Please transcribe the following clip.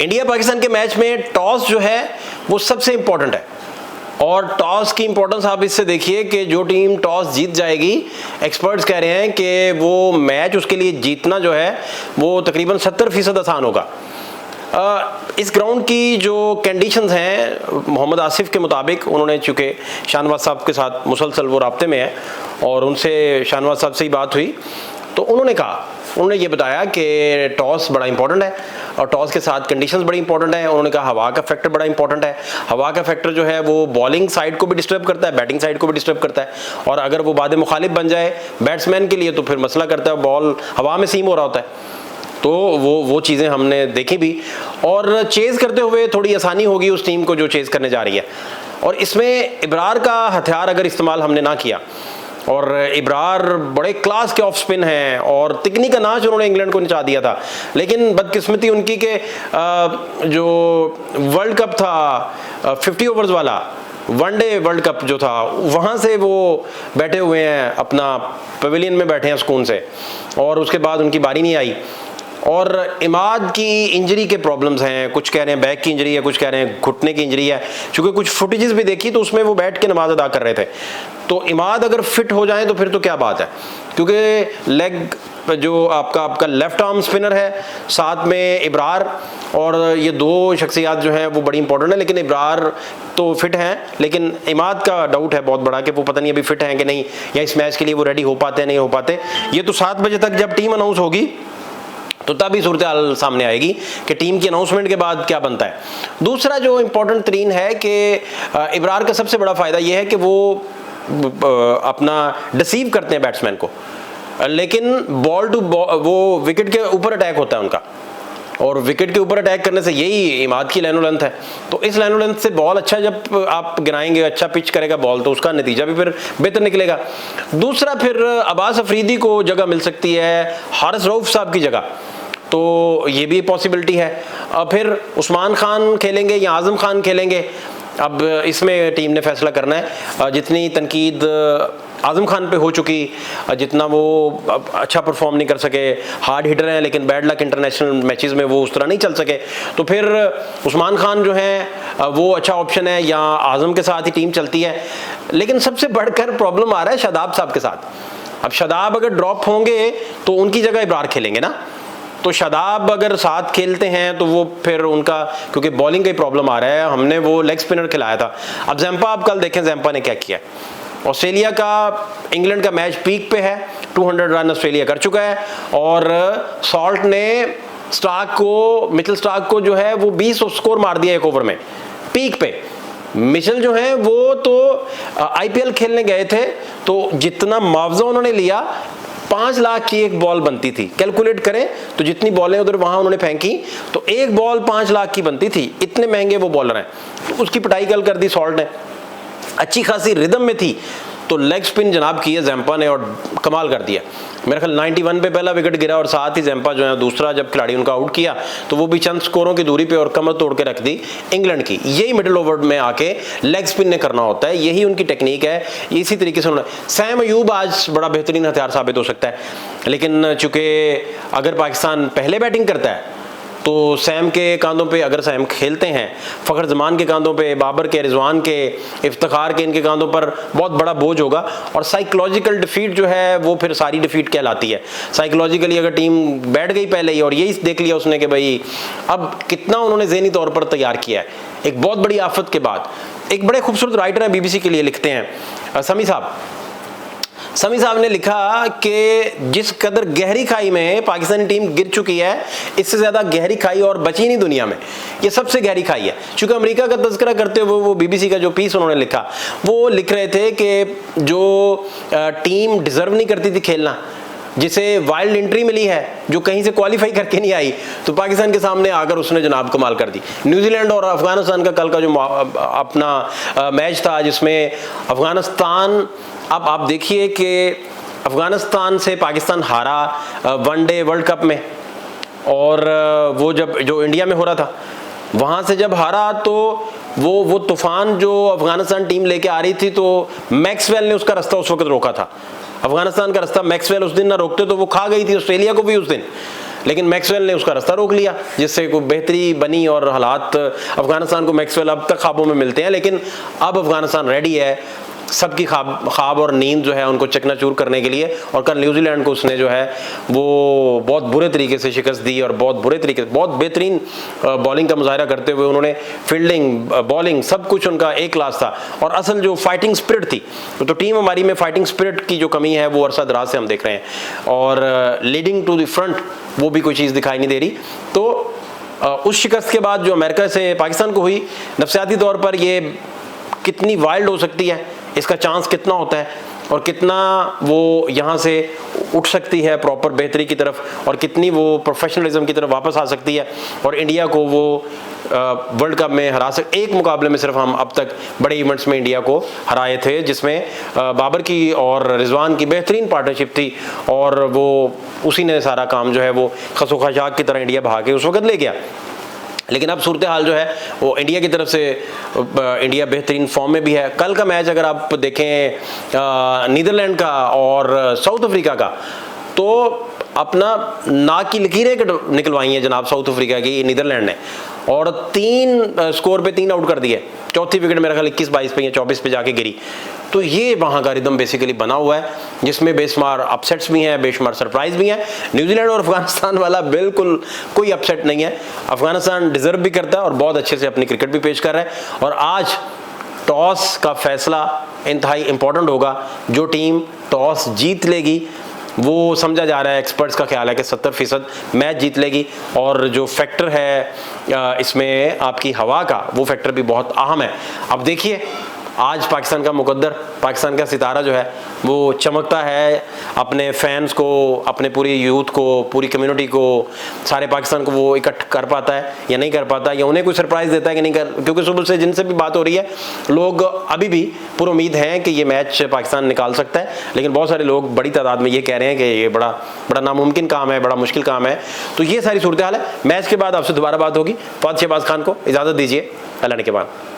India Pakistan के match में toss जो है वो सबसे इंपॉर्टेंट है, और टॉस की इंपॉर्टेंस आप इससे देखिए कि जो टीम टॉस जीत जाएगी, एक्सपर्ट्स कह रहे हैं कि वो मैच उसके लिए जीतना जो है वो तकरीबन 70% आसान होगा। इस ग्राउंड की जो कंडीशंस हैं मोहम्मद आसिफ के मुताबिक, उन्होंने चूँकि शाहनवाज साहब के साथ मुसलसल वो राब्ते में है और उनसे शाहनवाज साहब से ही बात हुई, तो उन्होंने ये बताया कि टॉस बड़ा इंपॉर्टेंट है और टॉस के साथ कंडीशंस बड़ी इंपॉर्टेंट है। उन्होंने कहा हवा का फैक्टर बड़ा इंपॉर्टेंट है। हवा का फैक्टर जो है वो बॉलिंग साइड को भी डिस्टर्ब करता है, बैटिंग साइड को भी डिस्टर्ब करता है, और अगर वो बाद मुखालिफ बन जाए बैट्समैन के लिए तो फिर मसला करता है, बॉल हवा में सीम हो रहा होता है। तो वो चीज़ें हमने देखी भी, और चेज़ करते हुए थोड़ी आसानी होगी उस टीम को जो चेज़ करने जा रही है। और इसमें इब्रार का हथियार अगर इस्तेमाल हमने ना किया, और इब्रार बड़े क्लास के ऑफ स्पिन हैं और तिकनी का नाच उन्होंने इंग्लैंड को नचा दिया था, लेकिन बदकिस्मती उनकी के जो वर्ल्ड कप था 50 ओवर्स वाला वनडे वर्ल्ड कप जो था, वहाँ से वो बैठे हुए हैं अपना पवेलियन में बैठे हैं सुकून से, और उसके बाद उनकी बारी नहीं आई। और इमाद की इंजरी के प्रॉब्लम्स हैं, कुछ कह रहे हैं बैक की इंजरी है, कुछ कह रहे हैं घुटने की इंजरी है। चूँकि कुछ फुटेजेस भी देखी तो उसमें वो बैठ के नमाज अदा कर रहे थे। तो इमाद अगर फिट हो जाएं तो फिर तो क्या बात है, क्योंकि लेग जो आपका लेफ्ट आर्म स्पिनर है, साथ में इब्रार, और ये दो शख्सियात जो हैं वो बड़ी इंपॉर्टेंट है। लेकिन इब्रार तो फिट हैं, लेकिन इमाद का डाउट है बहुत बड़ा कि वो पता नहीं अभी फिट हैं कि नहीं, या इस मैच के लिए वो रेडी हो पाते हैं नहीं हो पाते। ये तो 7 बजे तक जब टीम अनाउंस होगी तो तभी सूरत हाल सामने आएगी कि टीम की अनाउंसमेंट के बाद क्या बनता है। दूसरा जो इम्पोर्टेंट तरीन है कि इब्रार का सबसे बड़ा फ़ायदा यह है कि वो अपना डिसीव करते हैं बैट्समैन को, लेकिन बॉल टू वो विकेट के ऊपर अटैक होता है उनका, और विकेट के ऊपर अटैक करने से यही इमाद की लाइनो लेंथ है। तो इस लाइनो लेंथ से बॉल अच्छा जब आप गिराएंगे, अच्छा पिच करेगा बॉल, तो उसका नतीजा भी फिर बेहतर निकलेगा। दूसरा फिर अब्बास अफरीदी को जगह मिल सकती है हारिस रऊफ साहब की जगह, तो ये भी पॉसिबिलिटी है। फिर उस्मान खान खेलेंगे या आज़म खान खेलेंगे, अब इसमें टीम ने फैसला करना है। जितनी तनकीद आज़म खान पे हो चुकी, जितना वो अच्छा परफॉर्म नहीं कर सके, हार्ड हिटर हैं लेकिन बैड लक इंटरनेशनल मैचेस में वो उस तरह नहीं चल सके, तो फिर उस्मान खान जो हैं वो अच्छा ऑप्शन है, या आज़म के साथ ही टीम चलती है। लेकिन सबसे बढ़कर प्रॉब्लम आ रहा है शादाब साहब के साथ। अब शादाब अगर ड्रॉप होंगे तो उनकी जगह इब्रार खेलेंगे ना, तो शादाब अगर साथ खेलते हैं तो वो फिर उनका, क्योंकि बॉलिंग का ही प्रॉब्लम आ रहा है, हमने वो लेग स्पिनर खिलाया था। अब जैम्पा आप कल देखें जैम्पा ने क्या किया। ऑस्ट्रेलिया का इंग्लैंड का मैच पीक पे है, 200 रन ऑस्ट्रेलिया कर चुका है, और सॉल्ट ने मिचेल स्टार्क को जो है वो 20 स्कोर मार दिया एक ओवर में पीक पे। मिचेल जो है वो तो आईपीएल खेलने गए थे, तो जितना मुआवजा उन्होंने लिया 5 लाख की एक बॉल बनती थी, कैलकुलेट करें तो जितनी बॉलें उधर वहां उन्होंने फेंकी तो एक बॉल 5 लाख की बनती थी। इतने महंगे वो बॉलर हैं, तो उसकी पिटाई कल कर दी सॉल्ट ने। अच्छी खासी रिदम में थी तो लेग स्पिन जनाब की है जैम्पा ने और कमाल कर दिया। मेरे ख्याल 91 पे पहला विकेट गिरा, और साथ ही जैम्पा जो है दूसरा जब खिलाड़ी उनका आउट किया तो वो भी चंद स्कोरों की दूरी पे और कमर तोड़ के रख दी इंग्लैंड की। यही मिडिल ओवर में आके लेग स्पिन ने करना होता है, यही उनकी टेक्निक है। इसी तरीके से उन्होंने सैम अयूब आज बड़ा बेहतरीन हथियार साबित हो सकता है, लेकिन चूंकि अगर पाकिस्तान पहले बैटिंग करता है तो सैम के कांधों पे, अगर सैम खेलते हैं, फ़खर जमान के कांधों पे, बाबर के, रिजवान के, इफ्तिखार के, इनके कांधों पर बहुत बड़ा बोझ होगा। और साइकोलॉजिकल डिफीट जो है वो फिर सारी डिफीट कहलाती है। साइकोलॉजिकली अगर टीम बैठ गई पहले ही और यही देख लिया उसने कि भाई अब कितना उन्होंने ज़हनी तौर पर तैयार किया है एक बहुत बड़ी आफत के बाद। एक बड़े खूबसूरत राइटर हैं, बीबीसी के लिए लिखते हैं, समी साहब ने लिखा कि जिस कदर गहरी खाई में पाकिस्तानी टीम गिर चुकी है, इससे ज़्यादा गहरी खाई और बची नहीं दुनिया में। ये सबसे गहरी खाई है। चूँकि अमेरिका का तज़किरा करते हुए वो बीबीसी का जो पीस उन्होंने लिखा, वो लिख रहे थे कि जो टीम डिज़र्व नहीं करती थी खेलना, जिसे वाइल्ड एंट्री मिली है, जो कहीं से क्वालिफाई करके नहीं आई, तो पाकिस्तान के सामने आकर उसने जनाब कमाल कर दी। न्यूजीलैंड और अफगानिस्तान का कल का जो अपना मैच था, जिसमें अफगानिस्तान, अब आप देखिए कि अफगानिस्तान से पाकिस्तान हारा वनडे वर्ल्ड कप में, और वो जो इंडिया में हो रहा था वहाँ से जब हारा तो वो तूफान जो अफगानिस्तान टीम लेके आ रही थी, तो मैक्सवेल ने उसका रास्ता उस वक्त रोका था। अफगानिस्तान का रास्ता मैक्सवेल उस दिन ना रोकते तो वो खा गई थी ऑस्ट्रेलिया को भी उस दिन। लेकिन मैक्सवेल ने उसका रास्ता रोक लिया, जिससे कोई बेहतरी बनी और हालात अफगानिस्तान को मैक्सवेल अब तक ख्वाबों में मिलते हैं। लेकिन अब अफगानिस्तान रेडी है सबकी ख्वाब और नींद जो है उनको चकनाचूर करने के लिए। और कल न्यूजीलैंड को उसने जो है वो बहुत बुरे तरीके से शिकस्त दी और बहुत बुरे तरीके से बहुत बेहतरीन बॉलिंग का मुजाहरा करते हुए उन्होंने फील्डिंग बॉलिंग सब कुछ उनका एक क्लास था। और असल जो फाइटिंग स्पिरिट थी, तो टीम हमारी में फाइटिंग स्पिरिट की जो कमी है वो अरसा दराज से हम देख रहे हैं। और लीडिंग टू द फ्रंट वो भी कोई चीज़ दिखाई नहीं दे रही। तो उस शिकस्त के बाद जो अमेरिका से पाकिस्तान को हुई, नफसियाती तौर पर ये कितनी वाइल्ड हो सकती है, इसका चांस कितना होता है और कितना वो यहाँ से उठ सकती है प्रॉपर बेहतरी की तरफ, और कितनी वो प्रोफेशनलिज्म की तरफ वापस आ सकती है और इंडिया को वो वर्ल्ड कप में हरा सकते। एक मुकाबले में सिर्फ हम अब तक बड़े इवेंट्स में इंडिया को हराए थे, जिसमें बाबर की और रिजवान की बेहतरीन पार्टनरशिप थी और वो उसी ने सारा काम जो है वो खसो खशाक की तरह इंडिया बहा के उस वक्त ले गया। लेकिन अब सूरत हाल जो है वो इंडिया की तरफ से, इंडिया बेहतरीन फॉर्म में भी है। कल का मैच अगर आप देखें नीदरलैंड का और साउथ अफ्रीका का, तो अपना नाक की लकीरें निकलवाई हैं जनाब साउथ अफ्रीका की नीदरलैंड ने, और 3 स्कोर पे 3 आउट कर दिए। चौथी विकेट मेरा ख्याल 21-22 पे या 24 पे जाके गिरी। तो ये वहाँ का रिदम बेसिकली बना हुआ है, जिसमें बेशुमार अपसेट्स भी हैं, बेशुमार सरप्राइज भी हैं। न्यूजीलैंड और अफगानिस्तान वाला बिल्कुल कोई अपसेट नहीं है। अफगानिस्तान डिजर्व भी करता है और बहुत अच्छे से अपनी क्रिकेट भी पेश कर रहा है। और आज टॉस का फैसला इंतहाई इंपॉर्टेंट होगा। जो टीम टॉस जीत लेगी वो समझा जा रहा है, एक्सपर्ट्स का ख्याल है कि 70% मैच जीत लेगी। और जो फैक्टर है इसमें आपकी हवा का, वो फैक्टर भी बहुत अहम है। अब देखिए आज पाकिस्तान का मुकद्दर, पाकिस्तान का सितारा जो है वो चमकता है, अपने फैंस को, अपने पूरी यूथ को, पूरी कम्युनिटी को, सारे पाकिस्तान को वो इकट्ठ कर पाता है या नहीं कर पाता, या उन्हें कोई सरप्राइज़ देता है कि नहीं कर। क्योंकि सुबह से जिनसे भी बात हो रही है, लोग अभी भी पूरी उम्मीद हैं कि ये मैच पाकिस्तान निकाल सकता है। लेकिन बहुत सारे लोग बड़ी तादाद में ये कह रहे हैं कि ये बड़ा नामुमकिन काम है, बड़ा मुश्किल काम है। तो ये सारी सूरत हाल है। मैच के बाद आपसे दोबारा बात होगी। फवाद शहबाज खान को इजाज़त दीजिए, अल्लाह ने के बाद।